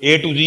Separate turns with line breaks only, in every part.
A to Z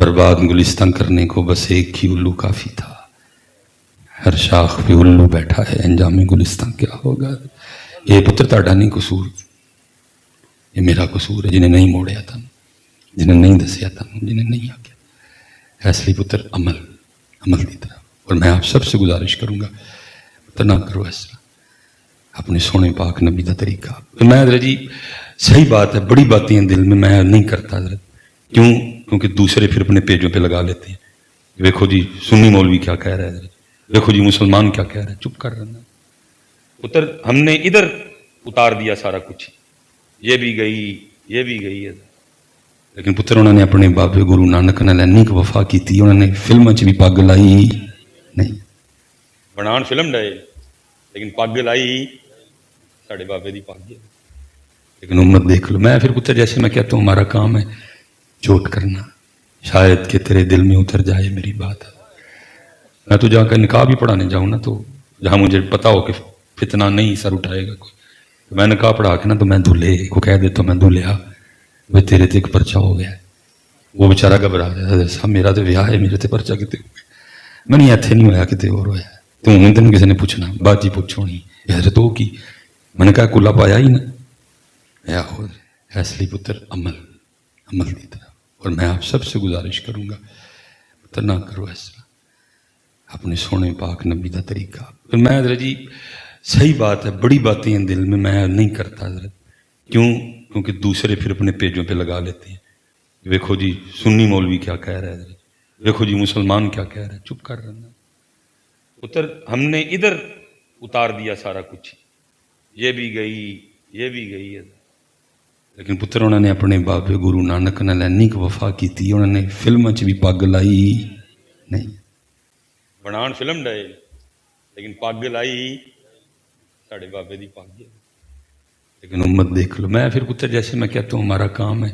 برباد گلستان کرنے کو بس ایک ہی الو کافی تھا، ہر شاخ پہ الو بیٹھا ہے، انجام گلستان کیا ہوگا؟ یہ پتر تاڑا نہیں قصور، یہ میرا قصور ہے، جنہیں نہیں موڑیا تھا، جنہیں نہیں دسیا تھا، جنہیں نہیں آگیا۔ اس لیے پتر عمل کی طرح، اور میں آپ سب سے گزارش کروں گا پتر نہ کرو اس طرح، اپنے سونے پاک نبی کا طریقہ۔ میں حضرت جی صحیح بات ہے، بڑی باتیں ہیں دل میں نہیں کرتا حضرت، کیونکہ دوسرے پھر اپنے پیجوں پہ لگا لیتے ہیں، دیکھو جی سنی مولوی کیا کہہ رہا ہے حضرت، دیکھو جی مسلمان کیا کہہ رہا ہے، چپ کر رہنا پتر، ہم نے ادھر اتار دیا سارا کچھ، یہ بھی گئی ہے، لیکن پتر انہوں نے اپنے بابے گرو نانک نال اینی کہ وفا کی تھی، انہوں نے فلم چ بھی پگ لائی نہیں، بنان فلم ڈائے لیکن پگ لائی ساڑھے بابے دی پگ ہے۔ لیکن امت دیکھ لو، میں پھر پتر جیسے میں کہتا ہوں ہمارا کام ہے چوٹ کرنا، شاید کہ تیرے دل میں اتر جائے میری بات۔ میں تو جا کر نکاح بھی پڑھانے جاؤں نا، تو جہاں مجھے پتا ہو کہ فتنہ نہیں سر اٹھائے گا کوئی، تو میں نکاح پڑھا کے نا تو میں دھلے کو کہہ دیتا ہوں، میں دھلیا وہ تیرے تے ایک پرچہ ہو گیا ہے، وہ بیچارہ گھبرا گیا، حضرت صاحب میرا تو ویاہ ہے، میرے تے پرچہ کتے ہو گیا؟ میں نہیں ایتھے نہیں ہویا کتے اور ہویا ہے، تو ہوں تینوں کسی نے پوچھنا، بات جی پوچھو نہیں حضرت وہ کی، میں نے کہا کلا پایا ہی نا، یا خود اس لیے پتر عمل کی طرح، اور میں آپ سب سے گزارش کروں گا پتر نہ کرو اس طرح، اپنے سونے پاک نبی کا طریقہ۔ پھر میں حضرت جی صحیح بات ہے، بڑی باتیں ہیں دل میں نہیں کرتا حضرت، کیونکہ دوسرے پھر اپنے پیجوں پہ لگا لیتے ہیں، دیکھو جی سنی مولوی کیا کہہ رہا ہے حضرت، دیکھو جی مسلمان کیا کہہ رہا ہے، چپ کر رہنا پتر، ہم نے ادھر اتار دیا سارا کچھ، یہ بھی گئی ہے، لیکن پتر انہوں نے اپنے بابے گرو نانک نال اینی کہ وفا کی تھی، انہوں نے فلم چ بھی پگ لائی نہیں، بنان فلم ڈائے لیکن پگ لائی ساڑھے بابے دی پگ ہے۔ لیکن امت دیکھ لو، میں پھر پتر جیسے میں کہتا ہوں ہمارا کام ہے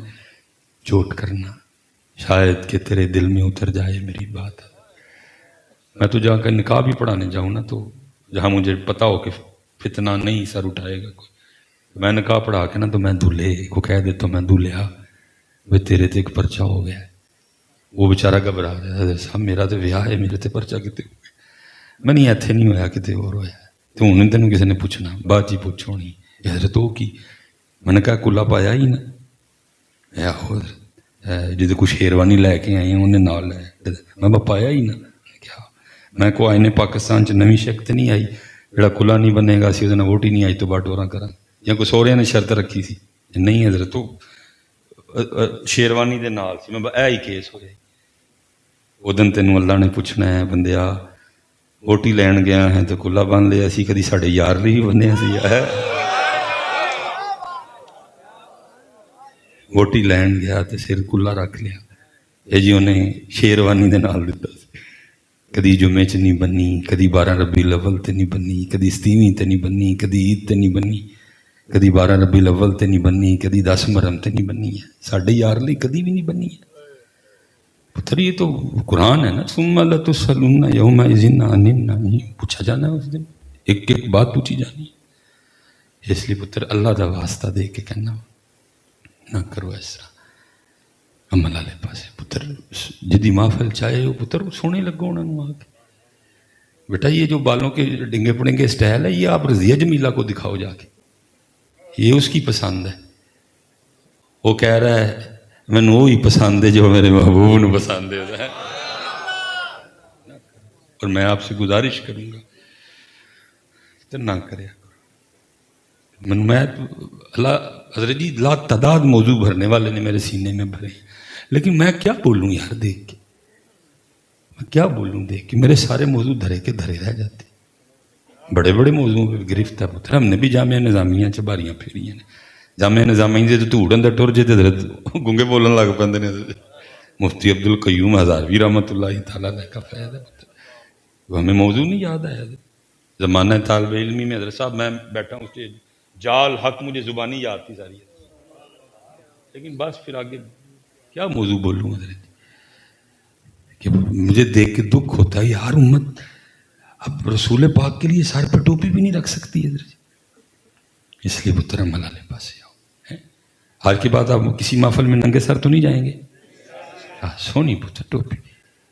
چوٹ کرنا، شاید کہ تیرے دل میں اتر جائے میری بات۔ میں تو جا کر نکاح بھی پڑھانے جاؤں نا، تو جہاں مجھے پتا ہو کہ فتنہ نہیں سر اٹھائے گا کوئی، میں نکاح پڑھا کے نا تو میں دھلے کو کہہ دیتا ہوں، میں دھلیا وہ تیرے تے ایک پرچہ ہو گیا ہے، وہ بیچارہ گھبرا گیا، حضرت صاحب میرا تو ویاہ ہے، میرے تے پرچہ کتے ہو گیا؟ میں نہیں ایتھے نہیں ہویا کتے اور ہویا ہے، تو ہوں تینوں کسی نے پوچھنا، بات جی پوچھو نہیں حضرت وہ کی، میں نے کہا کلا پایا ہی نا، یا خود جدے کچھ شیروانی لے کے آئی ہیں انہیں نال لے، میں پایا ہی نا، کیا میں کو آئینے پاکستان چ نوی شک نہیں آئی جڑا کلا نہیں بنے گا، اسی ووٹ ہی نہیں آئی تو باٹوراں کرا، یا کوئی سوریا نے شرط رکھی سی نہیں حضرت تو شیروانی دے نال سی، میں اے ہی کیس ہوئے وہ دن تینوں اللہ نے پوچھنا ہے بندیا ووٹی لین گیا ہے تو کلا بن لیا سی، کدی ساڈے یار نہیں بنیا سی، ووٹی لین گیا تو سر کلا رکھ لیا، یہ جی انہیں شیروانی دے نال دیتا سی، کدی جمعے چ نہیں بنی، کدی 12 ربیع الاول تے نہیں بنی، کدی 27ویں تے نہیں بنی، کدی عید تے نہیں بنی، کدی 12 ربیع الاول تے نہیں بنی، کدی 10 محرم تے نہیں بنی ہے، ساڈے یار لئی کدی بھی نہیں بنی ہے پتر، یہ تو قرآن ہے نا، ثم لتسألن یومئذ عن النعیم، پوچھا جانا ہے اس دن، ایک ایک بات پوچھی جانی ہے، اس لیے پتر اللہ دا واسطہ دے کے کہنا نہ کرو ایسا، عمل والے پاسے پتر جدی محفل چاہے وہ پتر سونے لگو انہوں نے آ کے، بیٹا یہ جو بالوں کے ڈنگے پڑیں گے سٹائل ہے، یہ آپ رضیہ جمیلہ کو دکھاؤ جا کے، یہ اس کی پسند ہے، وہ کہہ رہا ہے میں نے وہی پسند ہے جو میرے محبوب نے پسند ہے، اور میں آپ سے گزارش کروں گا تو نہ کرے، میں اللہ حضرت جی لا تعداد موضوع بھرنے والے نے میرے سینے میں بھرے، لیکن میں کیا بولوں یار دیکھ کے، میں کیا بولوں دیکھ کے، میرے سارے موضوع دھرے کے دھرے رہ جاتے، بڑے بڑے موضوعوں پہ گرفت ہے پتر، ہم نے بھی جامعہ نظامیہ چ باریاں پھیریاں نے، جامعہ نظامیہ دے تو اڑن دا ٹر جے تے حضرت گونگے بولن لگ پیندے نے، مفتی عبد القیوم ہزاروی رحمۃ اللہ تعالیٰ علیہ کا فیض ہے پتر، وہ ہمیں موضوع نہیں یاد آیا، زمانہ طالب علمی میں حضرت صاحب میں بیٹھا ہوں اسٹیج، جال حق مجھے زبانی یاد تھی ساری، لیکن بس پھر آگے کیا موضوع بولوں حضرت کہ مجھے دیکھ کے دکھ ہوتا ہے یار، امت اب رسول پاک کے لیے سر پہ ٹوپی بھی نہیں رکھ سکتی حضرت، اس لیے پتر عمل والے پاس آؤ، آج کی بات آپ کسی محفل میں ننگے سر تو نہیں جائیں گے، سونی پتر ٹوپی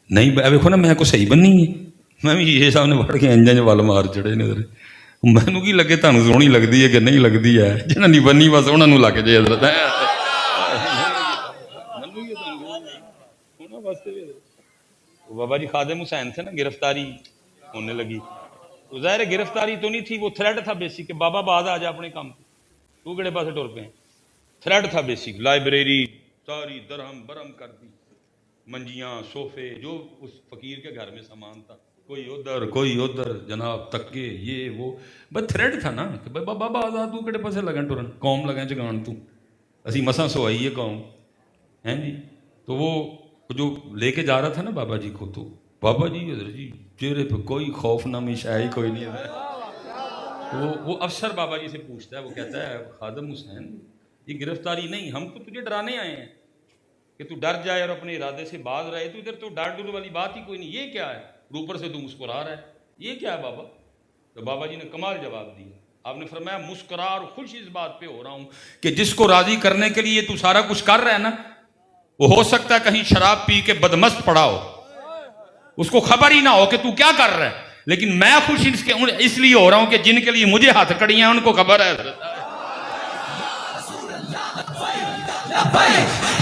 نہیں ویکو نا میں کو صحیح بننی ہے میں بھی یہ سامنے پڑھ کے انجاں ول مار چڑے نے مینوں کی لگے تمہیں سونی لگتی ہے کہ نہیں لگتی ہے جنہیں نہیں بننی بس انہوں نے لگ جائے حضرت بابا جی خادم حسین تھے نا گرفتاری ہونے لگی تو ظاہر گرفتاری تو نہیں تھی وہ تھریڈ تھا بیسک کہ بابا بعد آ جا اپنے کام تو کہڑے پاسے ٹر پے تھریڈ تھا بیسک لائبریری ساری درہم برہم کر دی منجیاں صوفے جو اس فقیر کے گھر میں سامان تھا کوئی ادھر جناب تکے یہ وہ بس تھریڈ تھا نا کہ بابا بعد آ تو کہڑے پاسے لگن ٹرن قوم لگیں چگان تو اسی مساں سوائی ہے قوم ہیں جی تو وہ جو لے کے جا رہا تھا نا بابا جی کو تو بابا جی حضرت جی چہرے پہ کوئی خوف نامی شاعری کوئی نہیں ہے وہ افسر بابا جی سے پوچھتا ہے وہ کہتا ہے خادم حسین یہ گرفتاری نہیں ہم تو تجھے ڈرانے آئے ہیں کہ تو ڈر جائے اور اپنے ارادے سے باز رہے تو ادھر تو ڈر ڈر والی بات ہی کوئی نہیں یہ کیا ہے اوپر سے تو مسکرا رہا ہے یہ کیا ہے بابا تو بابا جی نے کمال جواب دیا آپ نے فرمایا مسکرا اور خوش اس بات پہ ہو رہا ہوں کہ جس کو راضی کرنے کے لیے تو سارا کچھ کر رہا ہے نا وہ ہو سکتا ہے کہیں شراب پی کے بدمست پڑا ہو اس کو خبر ہی نہ ہو کہ تو کیا کر رہا ہے لیکن میں خوش اس لیے ہو رہا ہوں کہ جن کے لیے مجھے ہاتھ کڑیاں ان کو خبر ہے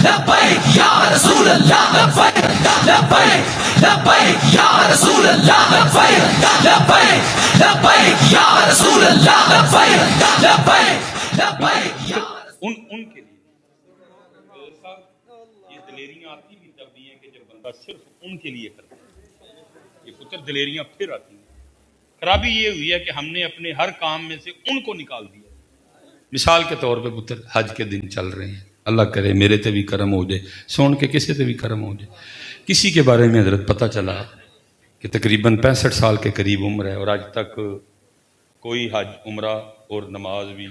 لبیک یا رسول اللہ لبیک لبیک لبیک یا رسول اللہ لبیک لبیک لبیک یا رسول اللہ لبیک لبیک لبیک
ان کے لیے یہ دلیریاں آتی بھی تب بھی ہیں کہ جب بندہ صرف ان کے لیے کرتا ہے یہ پتر دلیریاں پھر آتی ہیں خرابی یہ ہوئی ہے کہ ہم نے اپنے ہر کام میں سے ان کو نکال دیا
مثال کے طور پہ پتر حج کے دن چل رہے ہیں اللہ کرے میرے تے بھی کرم ہو جائے سون کے کسی تے بھی کرم ہو جائے کسی کے بارے میں حضرت پتہ چلا کہ تقریباً 65 سال کے قریب عمر ہے اور آج تک کوئی حج عمرہ اور نماز بھی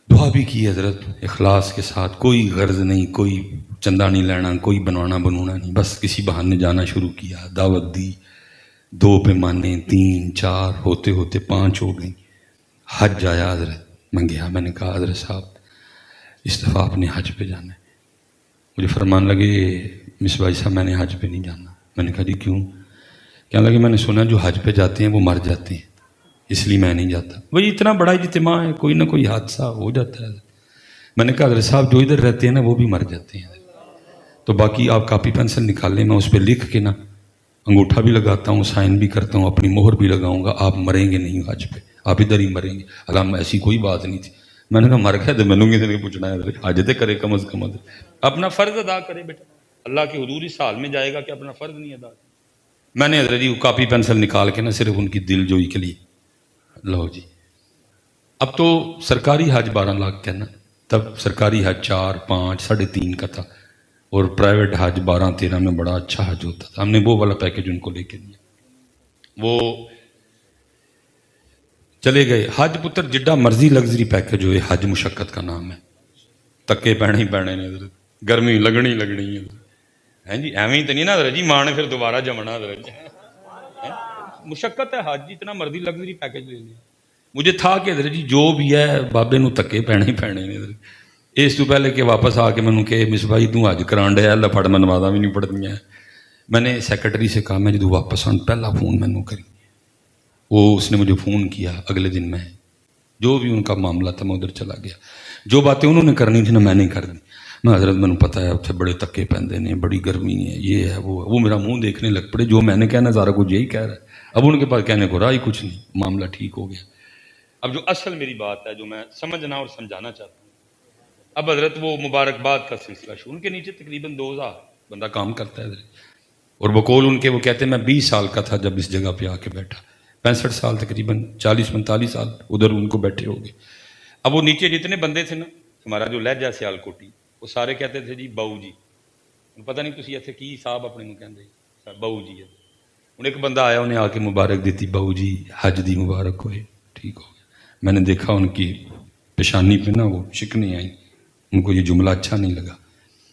دعا بھی کی حضرت اخلاص کے ساتھ کوئی غرض نہیں کوئی چندہ نہیں لینا کوئی بنوانا نہیں بس کسی بہانے جانا شروع کیا دعوت دی 2 پیمانے 3 4 ہوتے ہوتے 5 ہو گئیں حج آیا حضرت میں گیا میں نے کہا حضرت صاحب اس دفعہ اپنے حج پہ جانا ہے مجھے فرمان لگے مس بھائی صاحب میں نے حج پہ نہیں جانا میں نے کہا جی کیوں کہنے لگے میں نے سنا جو حج پہ جاتے ہیں وہ مر جاتے ہیں اس لیے میں نہیں جاتا وہی اتنا بڑا اجتماع ہے کوئی نہ کوئی حادثہ ہو جاتا ہے میں نے کہا حضرت صاحب جو ادھر رہتے ہیں نا وہ بھی مر جاتے ہیں تو باقی آپ کاپی پینسل نکال لیں میں اس پہ لکھ کے نا انگوٹھا بھی لگاتا ہوں سائن بھی کرتا ہوں اپنی مہر بھی لگاؤں گا آپ مریں گے نہیں حج پہ آپ ادھر ہی مریں گے اگر ایسی کوئی بات نہیں تھی میں نے کہا مر گیا تو مینوں کسی نے پوچھنا ہے حج تے کرے کم از کم اپنا فرض ادا کرے بیٹا اللہ کے حضور اس حال میں جائے گا کہ اپنا فرض نہیں ادا کرے میں نے حضرت جی کاپی پینسل نکال کے نا صرف ان کی دل جوئی کے لیے لو جی اب تو سرکاری حج 12 لاکھ کا نا تب سرکاری حج 4 5 3.5 کا تھا اور پرائیویٹ حج 12 13 میں بڑا اچھا حج ہوتا تھا ہم نے وہ والا پیکج ان کو لے کے دیا وہ چلے گئے حج پتر جڈا مرضی لگژری پیکج ہوئے حج مشقت کا نام ہے تکے پینے ہی پینے نے گرمی لگنی ہے جی ایویں تو نہیں نا حضرت جی ماں نے پھر دوبارہ جمنا حضرت جی مشقت ہے حج جتنا مرضی لگژری پیکج لے لیا مجھے تھا کہ حضرت جی جو بھی ہے بابے نو تکے پینے ہی پینے نے اس تو پہلے کہ واپس آ کے میں نے کہ مس بھائی تو حج کران ڈیا اللہ پڑھ میں نمازاں بھی نہیں پڑھتی ہیں میں نے سیکرٹری سے کہا میں جدو واپس آن پہلا فون میں کری وہ اس نے مجھے فون کیا اگلے دن میں جو بھی ان کا معاملہ تھا میں ادھر چلا گیا جو باتیں انہوں نے کرنی تھی نا میں نہیں کر دی میں حضرت میں نے پتہ ہے اتنے بڑے تکے پیندے نے بڑی گرمی ہے یہ ہے وہ میرا منہ دیکھنے لگ پڑے جو میں نے کہنا سارا کچھ یہی کہہ رہا ہے اب ان کے پاس کہنے کو رہا ہی کچھ نہیں معاملہ ٹھیک ہو گیا
اب جو اصل میری بات ہے جو میں سمجھنا اور سمجھانا چاہتا ہوں اب حضرت وہ مبارکباد کا سلسلہ شروع ان کے نیچے تقریباً 2000 بندہ کام کرتا ہے اور بقول ان کے وہ کہتے ہیں میں 20 سال کا تھا جب اس جگہ پہ آ کے بیٹھا 65 سال تقریباً 40-45 سال ادھر ان کو بیٹھے ہو گئے اب وہ نیچے جتنے بندے تھے نا ہمارا جو لہجہ سیال کوٹی وہ سارے کہتے تھے جی باؤ جی پتہ نہیں تسی ایتھے کی صاحب اپنے کو کہندے باؤ جی ہے انہیں ایک بندہ آیا انہیں آ کے مبارک دیتی باؤ جی حج دی مبارک ہوئے ٹھیک ہو گیا میں نے دیکھا ان کی پیشانی پہ نا وہ شکنیں آئیں ان کو یہ جملہ اچھا نہیں لگا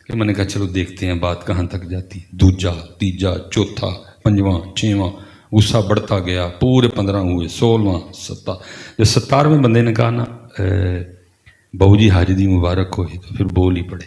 کہ میں نے کہا چلو دیکھتے ہیں بات کہاں تک جاتی دوجا تیجا چوتھا 5واں 6واں غصہ بڑھتا گیا پورے 15 ہوئے 16واں 17 جب 17ویں بندے نے کہا نا بہو جی حج دی مبارک ہوئی تو پھر بول ہی پڑے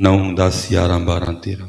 9, 10, 11, 12, 13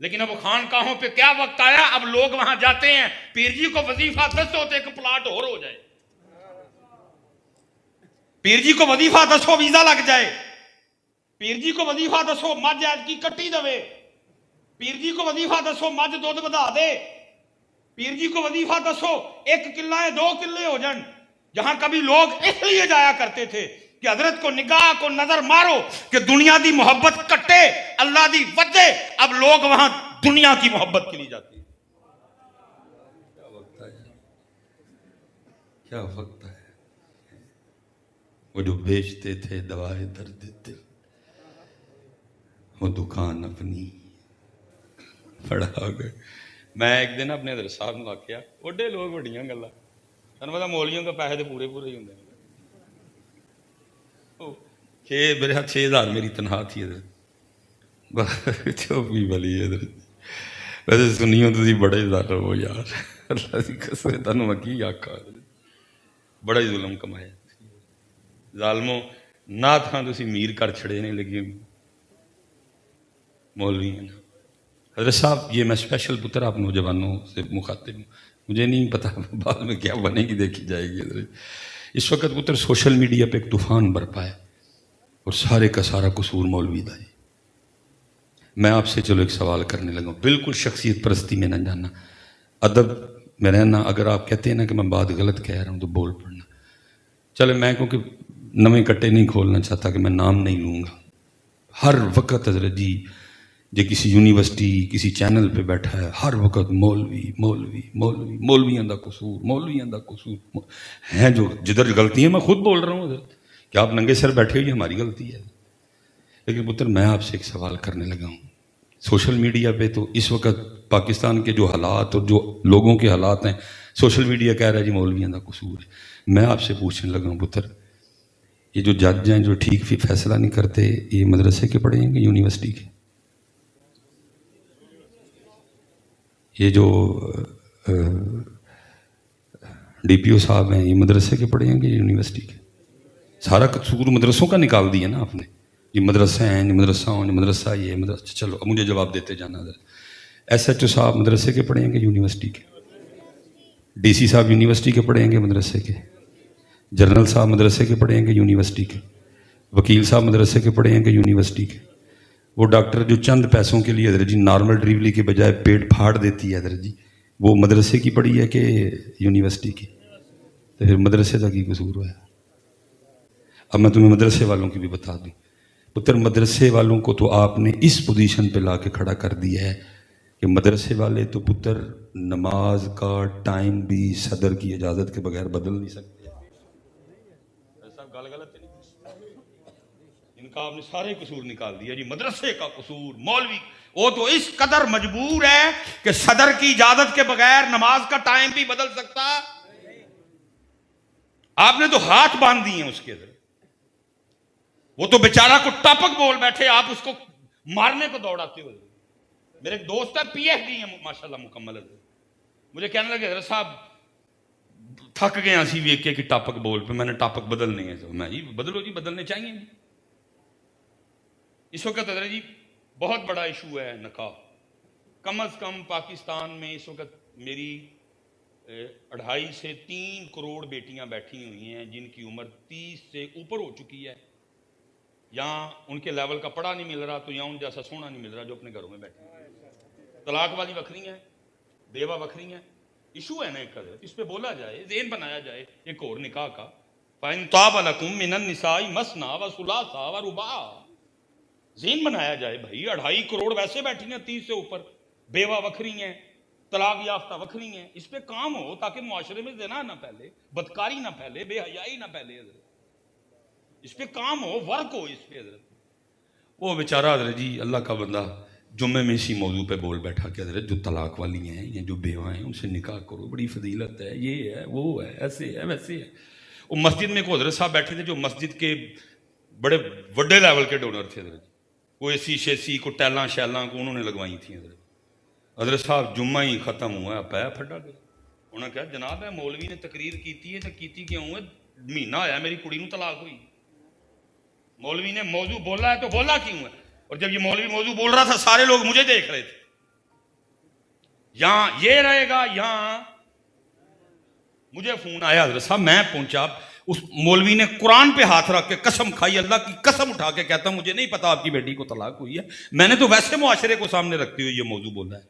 لیکن اب خانقاہوں پہ کیا وقت آیا، اب لوگ وہاں جاتے ہیں، پیر جی کو وظیفہ 10 ہوتے ایک پلاٹ اور ہو جائے، پیر جی کو وظیفہ 10 ویزا لگ جائے، پیر جی کو وظیفہ 10 مجھ ایج کی کٹی دوے، پیر جی کو وظیفہ 10 مجھ دودھ بدا دے، پیر جی کو وظیفہ 10 1 قلعہ 2 قلعے ہو جائیں۔ جہاں کبھی لوگ اس لیے جایا کرتے تھے کہ حضرت کو نگاہ کو نظر مارو کہ دنیا دی محبت کٹے اللہ دی وجہ، اب لوگ وہاں دنیا کی محبت کے لیے جاتے ہیں۔
کیا وقت ہے، کیا وقت ہے۔ وہ جو بیچتے تھے دوائے درد دل، وہ دکان اپنی پڑھا گئے۔
میں ایک دن اپنے حضرت صاحب نے واقعہ، وڈے لوگ وڈیاں گلاں، تھانوں پتہ مولویوں کے پیسے تو پورے ہی ہوندے ہیں۔ 6,000 میری تنخواہ تھی حضرت، چوپی بلی حضرت۔ ویسے سنیوں تسی بڑے ظالم ہو یار، اللہ دی قسم تانوں میں کی آکھاں، بڑا ہی ظلم کمایا ظالموں، ناتھاں تسی میر کر چھڑے نے، لیکن مولوی ہیں۔ حضرت صاحب یہ میں اسپیشل پتر آپ نوجوانوں سے مخاطب ہوں، مجھے نہیں پتا بعد میں کیا بنے گی، دیکھی جائے گی حضرت۔ اس وقت پتر سوشل میڈیا پہ ایک طوفان برپا ہے اور سارے کا سارا قصور مولوی دا ہے۔ میں آپ سے چلو ایک سوال کرنے لگا ہوں، بالکل شخصیت پرستی میں نہ جانا، ادب میں رہنا۔ اگر آپ کہتے ہیں نا کہ میں بات غلط کہہ رہا ہوں تو بول پڑنا۔ چلے میں کیونکہ نویں کٹے نہیں کھولنا چاہتا کہ میں نام نہیں لوں گا۔ ہر وقت حضرت جی جو کسی یونیورسٹی کسی چینل پہ بیٹھا ہے، ہر وقت مولوی مولوی مولوی، مولویاں دا قصور، مولویاں دا قصور ہیں۔ جو جدھر غلطی ہے میں خود بول رہا ہوں حضرت کہ آپ ننگے سر بیٹھے ہوئی ہماری غلطی ہے۔ لیکن پتر میں آپ سے ایک سوال کرنے لگا ہوں، سوشل میڈیا پہ تو اس وقت پاکستان کے جو حالات اور جو لوگوں کے حالات ہیں، سوشل میڈیا کہہ رہا ہے جی مولویاں دا قصور ہے۔ میں آپ سے پوچھنے لگا ہوں پتر، یہ جو جج ہیں جو ٹھیک فیصلہ نہیں کرتے، یہ مدرسے کے پڑھیں گے یونیورسٹی کے؟ یہ جو ڈی پی او صاحب ہیں، یہ مدرسے کے پڑھیں گے یونیورسٹی کے؟ سارا قصور مدرسوں کا نکال دیا نا آپ نے، یہ مدرسے ہیں، یہ مدرسہ ہوں، یہ مدرسہ، یہ مدرسہ۔ چلو اب مجھے جواب دیتے جانا ذرا۔ ایس ایچ او صاحب مدرسے کے پڑھیں گے یونیورسٹی کے؟ ڈی سی صاحب یونیورسٹی کے پڑھیں گے مدرسے کے؟ جنرل صاحب مدرسے کے پڑھیں گے یونیورسٹی کے؟ وکیل صاحب مدرسے کے پڑھیں گے یونیورسٹی کے؟ وہ ڈاکٹر جو چند پیسوں کے لیے حضرت جی نارمل ڈلیوری کے بجائے پیٹ پھاڑ دیتی ہے حضرت جی، وہ مدرسے کی پڑھی ہے کہ یونیورسٹی کی؟ تو پھر مدرسے کا کی قصور ہوا ہے؟ اب میں تمہیں مدرسے والوں کی بھی بتا دوں پتر، مدرسے والوں کو تو آپ نے اس پوزیشن پہ لا کے کھڑا کر دیا ہے کہ مدرسے والے تو پتر نماز کا ٹائم بھی صدر کی اجازت کے بغیر بدل نہیں سکتے۔ گل غلط نہیں، ان کا آپ نے سارے قصور نکال دیا جی، مدرسے کا قصور، مولوی وہ تو اس قدر مجبور ہے کہ صدر کی اجازت کے بغیر نماز کا ٹائم بھی بدل سکتا۔ آپ نے تو ہاتھ باندھ دیے ہیں اس کے اندر، وہ تو بیچارہ کو ٹاپک بول بیٹھے، آپ اس کو مارنے کو دوڑاتے ہوئے۔ میرے ایک دوست ہے پی ایچ ڈی ہے ماشاءاللہ مکمل ہے، مجھے کہنے لگے حضرت صاحب تھک گئے اسی ویک کے کہ ٹاپک بول پہ، میں نے ٹاپک بدلنے ہیں۔ میں جی بدلو جی، بدلنے چاہیے جی۔ اس وقت حضرت جی بہت بڑا ایشو ہے نکاح، کم از کم پاکستان میں اس وقت میری 2.5 سے 3 کروڑ بیٹیاں بیٹھی ہوئی ہیں جن کی عمر 30 سے اوپر ہو چکی ہے، یا ان کے لیول کا پڑھا نہیں مل رہا تو یا ان جیسا سونا نہیں مل رہا جو اپنے گھروں میں بیٹھے ہیں۔ طلاق والی وکھری ہیں، بیوہ وکھری ہیں، ایشو ہے نا ایک حضرت، اس پہ بولا جائے، ذہن بنایا جائے ایک اور نکاح کا۔ فَإِن طَابَ لَكُم مِّنَ النِّسَاءِ مَثْنَىٰ وَثُلَاثَ وَرُبَاعَ، ذہن بنایا جائے بھائی، 2.5 کروڑ ویسے بیٹھی ہیں 30 سے اوپر، بیوہ وکھری ہیں، طلاق یافتہ وکھری ہیں، اس پہ کام ہو تاکہ معاشرے میں زنا نہ پھیلے، بدکاری نہ پھیلے، بے حیائی نہ پھیلے حضرت، اس پہ کام ہو، ورک ہو اس پہ حضرت۔ وہ بیچارہ حضرت جی اللہ کا بندہ جمعے میں اسی موضوع پہ بول بیٹھا کہ حضرت جو طلاق والی ہیں یا جو بیوہ ہیں ان سے نکاح کرو، بڑی فضیلت ہے، یہ ہے وہ ہے، ایسے ہے ویسے ہے۔ وہ مسجد میں کوئی حضرت صاحب بیٹھے تھے جو مسجد کے بڑے بڑے لیول کے ڈونر تھے حضرت، وہ اے سی کو ٹیلاں شیلاں کو انہوں نے لگوائی تھیں حضرت۔ حضرت صاحب جمعہ ہی ختم ہوا پہ پھٹا گیا، انہوں نے کہا جناب ہے مولوی نے تقریر کیتی ہے تو کیتی کیوں ہے، مہینہ آیا میری کڑی نو طلاق ہوئی، مولوی نے موضوع بولا ہے تو بولا کیوں ہے؟ اور جب یہ مولوی موضوع بول رہا تھا سارے لوگ مجھے دیکھ رہے تھے، یہاں یہ رہے گا. یہاں مجھے فون آیا حضرت صاحب, میں پہنچا, اس مولوی نے قرآن پہ ہاتھ رکھ کے قسم کھائی, اللہ کی قسم اٹھا کے کہتا مجھے نہیں پتا آپ کی بیٹی کو طلاق ہوئی ہے, میں نے تو ویسے معاشرے کو سامنے رکھتے ہوئے یہ موضوع بولا ہے.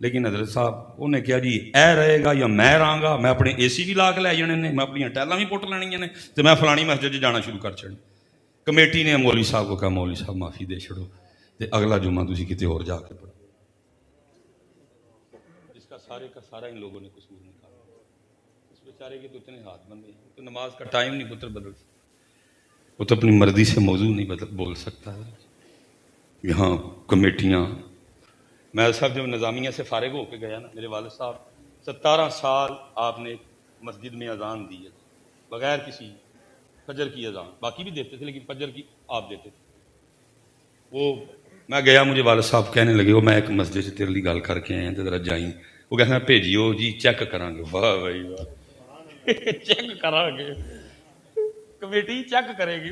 لیکن حضرت صاحب انہیں کیا جی اے رہے گا یا میں رہاں گا, میں اپنے اے سی بھی لا کے لے جانے نے, میں اپنی ٹیلاں بھی پٹ لینی نے, تو میں فلانی مسجد جانا شروع کر چھڑی. کمیٹی نے مولوی صاحب کو کہا مولوی صاحب معافی دے چھڑو, تے اگلا جمعہ تسی کتے اور جا کے پڑھو. اس کا سارا ان لوگوں نے قصور نکالا. اس بیچارے کے تو اتنے ہاتھ بندے ہیں, تو نماز کا ٹائم نہیں پتر بدل سکتا, وہ تو اپنی مرضی سے موضوع نہیں بول سکتا ہے. یہاں کمیٹیاں, میں صاحب جب نظامیہ سے فارغ ہو کے گیا نا, میرے والد صاحب 17 سال آپ نے مسجد میں اذان دی ہے بغیر کسی فجر کی اذان, باقی بھی دیتے تھے لیکن فجر کی آپ دیتے تھے. وہ میں گیا, مجھے والد صاحب کہنے لگے وہ میں ایک مسجد سے تیرے لیے گل کر کے آئے ہیں ذرا جائیں. وہ کہتے ہیں بھیجیو جی چیک کریں گے. واہ بھائی واہ, چیک کریں گے, کمیٹی چیک کرے گی,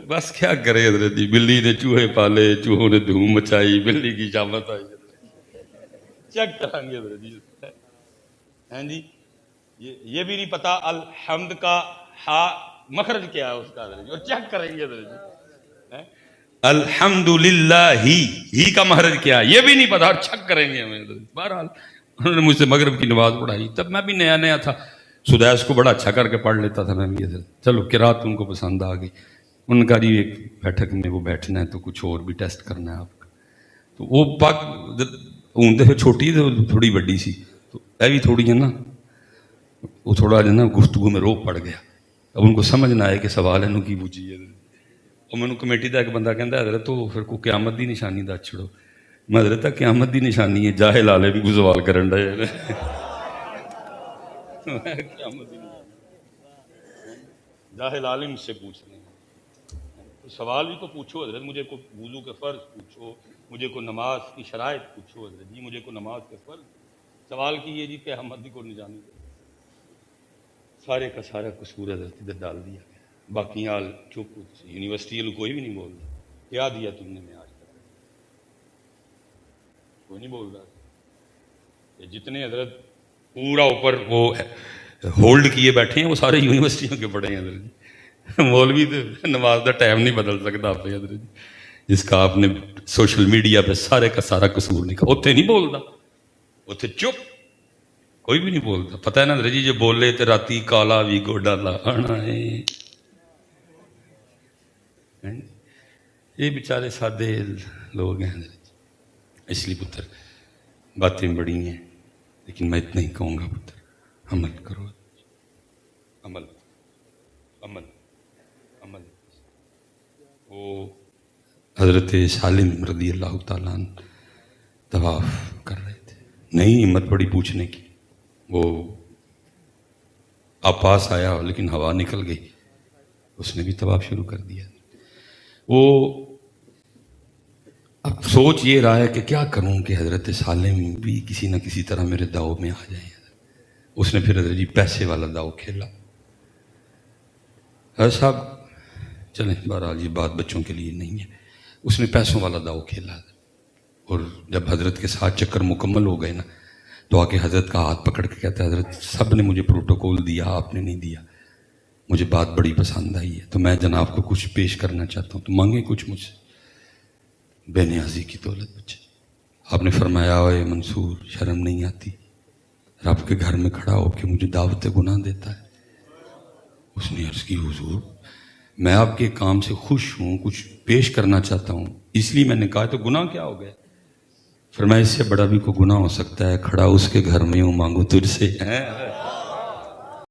بس کیا کرے حضرت جی, بلی نے چوہے پالے, چوہوں نے دھوم مچائی, بلی کی شامت آئی, چیک کریں گے حضرت جی. ہیں جی یہ بھی نہیں پتا الحمد کا ہا مخرج کیا ہے اس کا حضرت جی, اور چیک کریں گے حضرت جی. الحمدللہ ہی کا مخرج کیا ہے یہ بھی نہیں پتا, اور چیک کریں گے ہمیں. بہرحال انہوں نے مجھ سے مغرب کی نماز پڑھائی, تب میں بھی نیا تھا, سدیس کو بڑا اچھا کر کے پڑھ لیتا تھا میں بھی. چلو قرات ان کو پسند آ گئی. ان کا جی ایک بیٹھک میں وہ بیٹھنا ہے تو کچھ اور بھی ٹیسٹ کرنا ہے آپ کا, تو وہ پاک ہوں تو پھر چھوٹی تھی, تھوڑی بڑی سی, تو اے بھی تھوڑی ہے نا, وہ تھوڑا جو نا گفتگو میں روک پڑ گیا. اب ان کو سمجھ نہ آئے کہ سوال ہے کی پوچھی ہے. اور میں کمیٹی کا ایک بندہ کہتا ہے حضرت تو پھر کو قیامت دی نشانی دس چھڑو. میں حضرت قیامت دی نشانی ہے جاہل آلے بھی کوئی سوال کرن ڈے, جاہل عالم سے پوچھ رہے ہیں, سوال بھی تو پوچھو حضرت, مجھے کو وضو کے فرض پوچھو, مجھے کو نماز کی شرائط پوچھو حضرت جی, مجھے کو نماز کے فرض. سوال کیجیے جی کہ احمد کو نہیں جانے دے. سارے کا سارا قصور حضرت ادھر ڈال دیا گیا. باقی حال چپ, یونیورسٹی والوں کوئی بھی نہیں بول رہا. کیا دیا تم نے میں آج تک, کوئی نہیں بول رہا. جتنے حضرت پورا اوپر وہ ہولڈ کیے بیٹھے ہیں وہ سارے یونیورسٹیوں کے پڑھے ہیں حضرت جی. مولوی تو نماز کا ٹائم نہیں بدل سکتا آپ حضرت جی, جس کا آپ نے سوشل میڈیا پہ سارے کا سارا قصور نکلا. اتنے نہیں بولتا, اتنے چپ, کوئی بھی نہیں بولتا. پتہ ہے نا حضرت جی جو بولے تو راتی کالا بھی گوڈا لانا ہے. یہ بیچارے سادے لوگ ہیں حضرت جی. اس لیے پتر باتیں بڑی ہیں, لیکن میں اتنا ہی کہوں گا پتر, عمل کرو, عمل عمل عمل. وہ حضرت سالم رضی اللہ تعالیٰ عنہ طواف کر رہے تھے, نہیں ہمت پڑی پوچھنے کی. وہ آپ پاس آیا لیکن ہوا نکل گئی, اس نے بھی طواف شروع کر دیا. وہ اب سوچ یہ رہا ہے کہ کیا کروں کہ حضرت سالم بھی کسی نہ کسی طرح میرے داؤ میں آ جائیں. اس نے پھر حضرت جی پیسے والا داؤ کھیلا. حضرت صاحب چلیں, بہرحال یہ بات بچوں کے لیے نہیں ہے. اس نے پیسوں والا داؤ کھیلا, اور جب حضرت کے ساتھ چکر مکمل ہو گئے نا, تو آ کے حضرت کا ہاتھ پکڑ کے کہتا ہے حضرت سب نے مجھے پروٹوکول دیا, آپ نے نہیں دیا. مجھے بات بڑی پسند آئی ہے, تو میں جناب کو کچھ پیش کرنا چاہتا ہوں, تو مانگیں کچھ مجھ سے. بے نیازی کی دولت بچے. آپ نے فرمایا اے منصور, شرم نہیں آتی رب کے گھر میں کھڑا ہو کے مجھے دعوت گناہ دیتا ہے. اس نے عرض کی حضور میں آپ کے کام سے خوش ہوں, کچھ پیش کرنا چاہتا ہوں, اس لیے میں نے کہا. تو گناہ کیا ہو گیا؟ فرمایا اس سے بڑا بھی کوئی گناہ ہو سکتا ہے, کھڑا اس کے گھر میں ہوں مانگو تجھ سے.